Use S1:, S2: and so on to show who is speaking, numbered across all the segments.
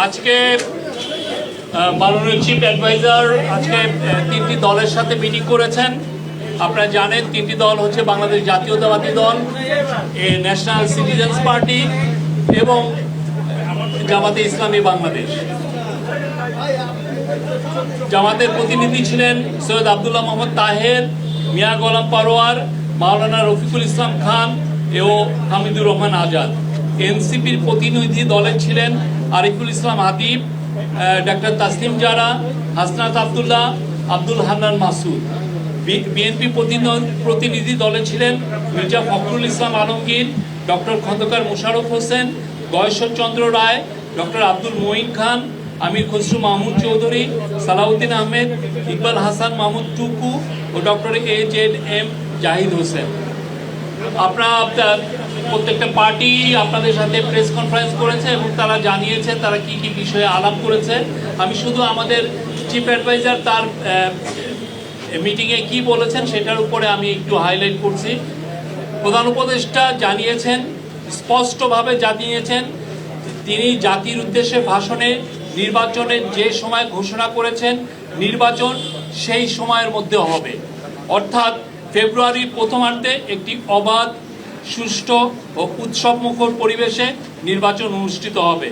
S1: আজকে মাননীয় chief adviser আজকে তিনটি দলের সাথে মিটিং করেছেন। আপনারা জানেন তিনটি দল হচ্ছে বাংলাদেশ জাতীয়তাবাদী দল, ন্যাশনাল সিটিজেন্স পার্টি এবং জামাতে ইসলামী বাংলাদেশ। জামাতের প্রতিনিধি ছিলেন সৈয়দ আব্দুল্লাহ মোহাম্মদ তাহের, মিয়া গোলাম পারোয়ার, মাওলানা রফিকুল ইসলাম খান ও হামিদুর রহমান আজাদ। এনসিপির প্রতিনিধি দলে ছিলেন আরিফুল ইসলাম হাবিব, ডাক্তার তাসলিম জারা, হাসনাত আবদুল্লাহ, আব্দুল হান্নান মাসুদ। বিএনপি প্রতিনিধি দলে ছিলেন মির্জা ফখরুল ইসলাম আলমগীর, ডক্টর খন্দকার মোশাররফ হোসেন, গয়েশ্বর চন্দ্র রায়, ডক্টর আব্দুল মঈন খান, আমির খসরু মাহমুদ চৌধুরী, সালাউদ্দিন আহমেদ, ইকবাল হাসান মাহমুদ টুকু ও ডক্টর AZM জাহিদ হোসেন। আপনারা প্রত্যেকটা পার্টি আপনাদের সাথে প্রেস কনফারেন্স করেছে এবং তারা জানিয়েছে তারা কি কি বিষয়ে আলাপ করেছে। আমি শুধু আমাদের চিফ অ্যাডভাইজার তার মিটিংয়ে কি বলেছেন সেটার উপরে আমি একটু হাইলাইট করছি। প্রধান উপদেষ্টা জানিয়েছেন, স্পষ্টভাবে জানিয়েছেন তিনি জাতির উদ্দেশ্যে ভাষণে নির্বাচনের যে সময় ঘোষণা করেছেন নির্বাচন সেই সময়ের মধ্যে হবে, অর্থাৎ ফেব্রুয়ারির প্রথমার্ধে একটি অবাধ, সুষ্ঠু ও উৎসবমুখর পরিবেশে নির্বাচন অনুষ্ঠিত হবে।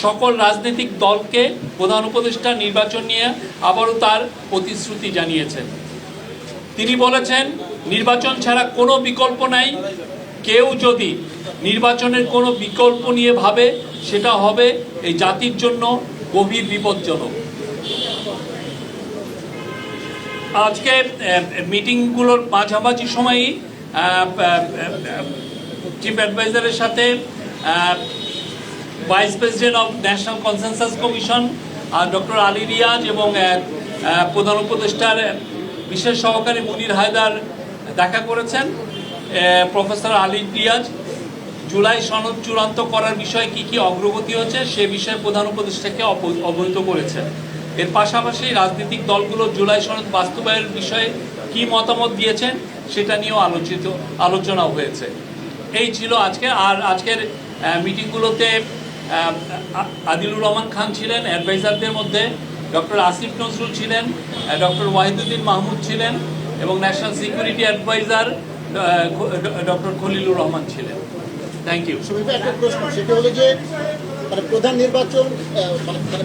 S1: সকল রাজনৈতিক দলকে প্রধান উপদেষ্টা নির্বাচন নিয়ে আবারও তার প্রতিশ্রুতি জানিয়েছেন। তিনি বলেছেন নির্বাচন ছাড়া কোনো বিকল্প নাই। কেউ যদি নির্বাচনের কোনো বিকল্প নিয়ে ভাবে সেটা হবে এই জাতির জন্য গভীর বিপজ্জনক। আজকে মিটিংগুলোর মাঝামাঝি সময়ই চিফ অ্যাডভাইজারের সাথে vice president of national consensus commission doctor Ali Riaz এবং প্রধান উপদেষ্টার বিশেষ সহকারী মুনির হায়দার দেখা করেছেন। প্রফেসর আলী রিয়াজ জুলাই সনদ চূড়ান্ত করার বিষয়ে কি কি অগ্রগতি হচ্ছে সে বিষয়ে প্রধান উপদেষ্টাকে অবহিত করেছেন। এর পাশাপাশি রাজনৈতিক দলগুলো জুলাই সনদ বাস্তবায়নের বিষয়ে কি মতামত দিয়েছেন সেটা নিয়েও আলোচনা হয়েছে। এই ছিল আজকে। আর আজকের মিটিংগুলোতে আদিলুর রহমান খান ছিলেন অ্যাডভাইজারদের মধ্যে, ডক্টর আসিফ নজরুল ছিলেন, ডক্টর ওয়াহিদুদ্দিন মাহমুদ ছিলেন এবং national security adviser doctor Khalilur Rahman ছিলেন। Thank you.
S2: একটা প্রশ্ন, সেটা হলো যে প্রধান নির্বাচন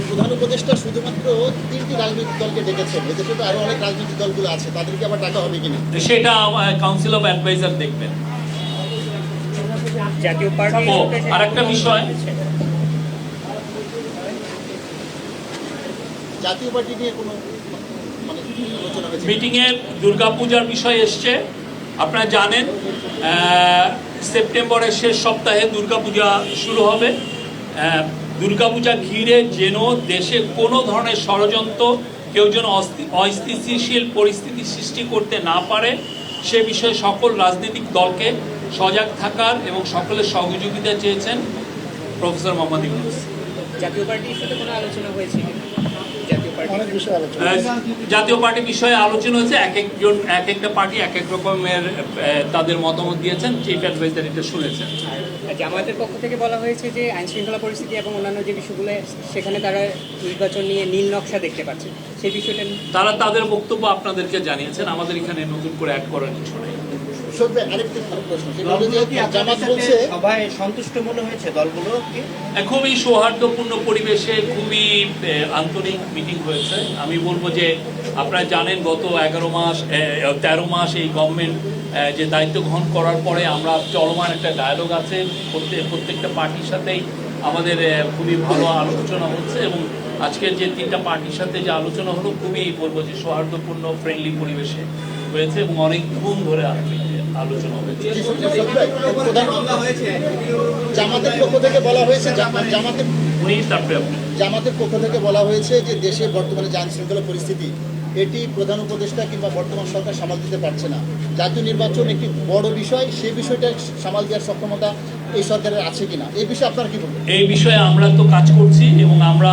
S2: প্রধান উপদেষ্টা শুধুমাত্র তিনটি রাজনৈতিক দলকে ডেকেছেন, এদেশে তো আরো অনেক রাজনৈতিক দলগুলো আছে, তাদেরকে আবার ডাকা হবে কিনা
S1: সেটা কাউন্সিল অফ অ্যাডভাইজার দেখবেন।
S3: জাতীয় পার্টি
S1: আর একটা বিষয়,
S2: জাতীয় পার্টি নিয়ে কোনো
S1: মিটিংয়ে দুর্গাপূজার বিষয় এসছে। আপনারা জানেন সেপ্টেম্বরের শেষ সপ্তাহে দুর্গাপূজা শুরু হবে। দুর্গাপূজা ঘিরে যেন দেশে কোনো ধরনের ষড়যন্ত্র কেউ যেন অস্থিতিশীল পরিস্থিতি সৃষ্টি করতে না পারে সে বিষয়ে সকল রাজনৈতিক দলকে সজাগ থাকার এবং সকলের সহযোগিতা চেয়েছেন প্রফেসর মোহাম্মদ ইউনূস।
S3: জাতীয় পার্টির সাথে কোনো আলোচনা হয়েছে?
S1: জাতীয় পার্টি বিষয়ে আলোচনা হয়েছে। এক একটা পার্টি এক এক রকমের তাদের মতামত দিয়েছেন, চিফ অ্যাডভাইজার এটা শুনেছেন।
S3: জামায়াতের পক্ষ থেকে বলা হয়েছে যে আইন শৃঙ্খলা পরিস্থিতি এবং অন্যান্য যে বিষয়গুলো সেখানে তারা নির্বাচন নিয়ে নীল নকশা দেখতে পাচ্ছে, সেই বিষয়টা
S1: তারা তাদের বক্তব্য আপনাদেরকে জানিয়েছেন। আমাদের এখানে নতুন করে অ্যাড করার কিছু নেই।
S4: সন্তুষ্ট মনে হয়েছে দলগুলো?
S1: খুবই সৌহার্দ্যপূর্ণ পরিবেশে খুবই আন্তরিক মিটিং হয়েছে। আমি বলবো যে আপনারা জানেন গত 13 মাস এই গভর্নমেন্ট যে দায়িত্ব গ্রহণ করার পরে আমরা চলমান একটা ডায়ালগ আছে, প্রত্যেকটা পার্টির সাথেই আমাদের খুবই ভালো আলোচনা হচ্ছে এবং আজকের যে তিনটা পার্টির সাথে যে আলোচনা হলো খুবই বলবো যে সৌহার্দ্যপূর্ণ ফ্রেন্ডলি পরিবেশে হয়েছে এবং অনেকক্ষণ ধরে আলোচনা হয়েছে।
S2: জামাতের পক্ষ থেকে বলা হয়েছে যে দেশে বর্তমানে যে আইন শৃঙ্খলা পরিস্থিতি এটি প্রধান উপদেষ্টা কিংবা বর্তমান সরকার সামাল দিতে পারছে না। জাতীয় নির্বাচন একটি বড় বিষয়, সেই বিষয়টা সামাল দেওয়ার সক্ষমতা এই সরকারের আছে কিনা, এই বিষয়ে আপনার কি বলবেন?
S1: এই বিষয়ে আমরা তো কাজ করছি এবং আমরা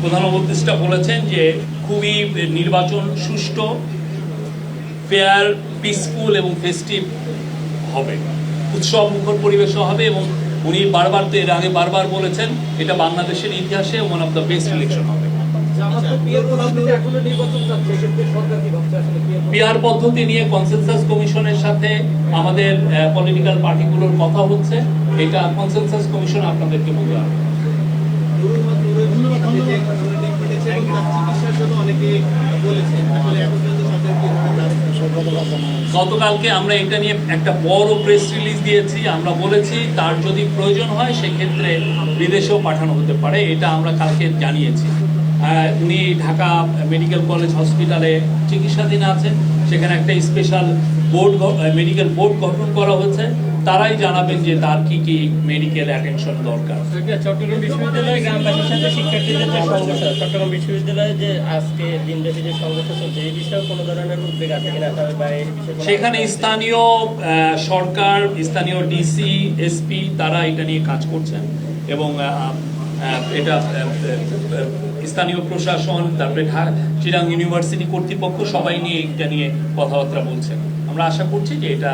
S1: প্রধান উপদেষ্টা বলেছেন যে খুবই নির্বাচন সুষ্ঠু, ফেয়ার, পিসফুল এবং ফেস্টিভ হবে, উৎসব মুখর পরিবেশও হবে এবং উনি বারবার তো এর আগে বারবার বলেছেন এটা বাংলাদেশের ইতিহাসে one of the best election হবে। পিআর পদ্ধতি নিয়ে কনসেনসাস কমিশনের সাথে আমাদের পলিটিক্যাল পার্টিগুলোর কথা হচ্ছে, এটা কনসেনসাস কমিশন আপনাদেরকে বলতে হবে। গতকালকে আমরা এটা নিয়ে একটা বড় প্রেস রিলিজ দিয়েছি, আমরা বলেছি তার যদি প্রয়োজন হয় সেক্ষেত্রে বিদেশেও পাঠানো হতে পারে, এটা আমরা কালকে জানিয়েছি। উনি ঢাকা মেডিকেল কলেজ হসপিটালে চিকিৎসাধীন আছেন, সেখানে একটা স্পেশাল বোর্ড মেডিকেল বোর্ড গঠন করা হয়েছে, তারাই জানাবেন যে তার কি কি মেডিকেল অ্যাটেনশন দরকার।
S4: চট্টগ্রাম বিশ্ববিদ্যালয়ে গ্রামবাসীর সাথে শিক্ষার্থীদের যে সংঘর্ষ, চট্টগ্রাম বিশ্ববিদ্যালয়ে যে আজকে দিনব্যাপী যে সংঘর্ষ চলছে, এই বিষয়ে কোনো ধরনের উদ্বেগ আছে কিনা, বা এই বিষয়ে
S1: সেখানে স্থানীয় সরকার, স্থানীয় ডিসি, এসপি তারা এটা নিয়ে কাজ করছেন এবং এটা স্থানীয় প্রশাসন, তারপরে চিরাং ইউনিভার্সিটি কর্তৃপক্ষ সবাই নিয়ে এটা নিয়ে কথাবার্তা বলছেন। আমরা আশা করছি যে এটা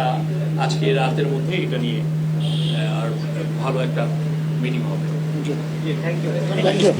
S1: আজকে রাতের মধ্যে এটা নিয়ে আর ভালো একটা মিটিং হবে।
S3: Thank you.
S2: Thank you.